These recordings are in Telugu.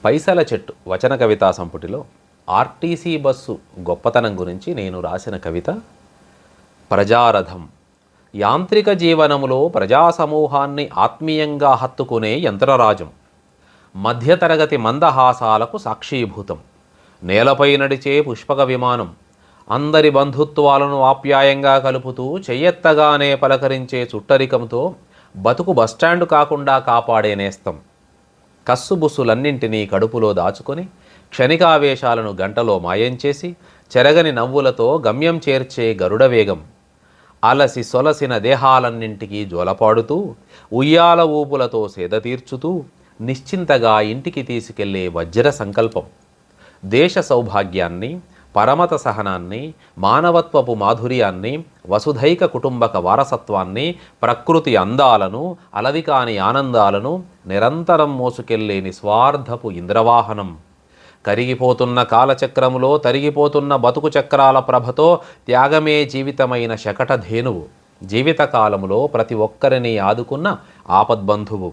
పైసల చెట్టు వచన కవితా సంపుటిలో ఆర్టీసీ బస్సు గొప్పతనం గురించి నేను రాసిన కవిత ప్రజారథం. యాంత్రిక జీవనములో ప్రజా సమూహాన్ని ఆత్మీయంగా హత్తుకునే యంత్రరాజం, మధ్యతరగతి మందహాసాలకు సాక్షీభూతం, నేలపై నడిచే పుష్పక విమానం, అందరి బంధుత్వాలను ఆప్యాయంగా కలుపుతూ చెయ్యెత్తగానే పలకరించే చుట్టరికంతో బతుకు బస్టాండు కాకుండా కాపాడే నేస్తం, కస్సుబుస్సులన్నింటినీ కడుపులో దాచుకొని క్షణికావేశాలను గంటలో మాయం చేసి చెరగని నవ్వులతో గమ్యం చేర్చే గరుడ వేగం, అలసి సొలసిన దేహాలన్నింటికీ జోలపాడుతూ ఉయ్యాల ఊపులతో సేద తీర్చుతూ నిశ్చింతగా ఇంటికి తీసుకెళ్లే వజ్ర సంకల్పం, దేశ సౌభాగ్యాన్ని, పరమత సహనాన్ని, మానవత్వపు మాధుర్యాన్ని, వసుధైక కుటుంబక వారసత్వాన్ని, ప్రకృతి అందాలను, అలవికాని ఆనందాలను నిరంతరం మోసుకెళ్లే నిస్వార్థపు ఇంద్రవాహనం, కరిగిపోతున్న కాలచక్రములో తరిగిపోతున్న బతుకు చక్రాల ప్రభతో త్యాగమే జీవితమైన శకటధేనువు, జీవితకాలములో ప్రతి ఒక్కరిని ఆదుకున్న ఆపద్బంధువు,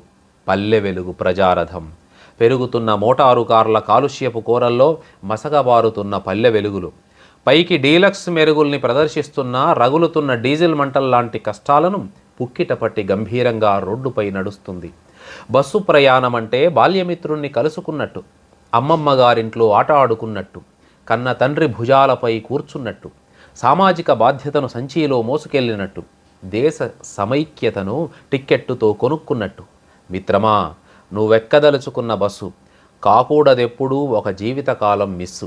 పల్లె వెలుగు ప్రజారథం, పెరుగుతున్న మోటారు కార్ల కాలుష్యపు కోరల్లో మసగబారుతున్న పల్లె వెలుగులు, పైకి డీలక్స్ మెరుగుల్ని ప్రదర్శిస్తున్న రగులుతున్న డీజిల్ మంటల్లాంటి కష్టాలను పుక్కిట పట్టి గంభీరంగా రోడ్డుపై నడుస్తుంది. బస్సు ప్రయాణం అంటే బాల్యమిత్రుణ్ణి కలుసుకున్నట్టు, అమ్మమ్మ గారింట్లో ఆట ఆడుకున్నట్టు, కన్న తండ్రి భుజాలపై కూర్చున్నట్టు, సామాజిక బాధ్యతను సంచిలో మోసుకెళ్ళినట్టు, దేశ సమైక్యతను టిక్కెట్టుతో కొనుక్కున్నట్టు. మిత్రమా, నువ్వెక్కదలుచుకున్న బస్సు కాకూడదెప్పుడూ ఒక జీవితకాలం మిస్సు.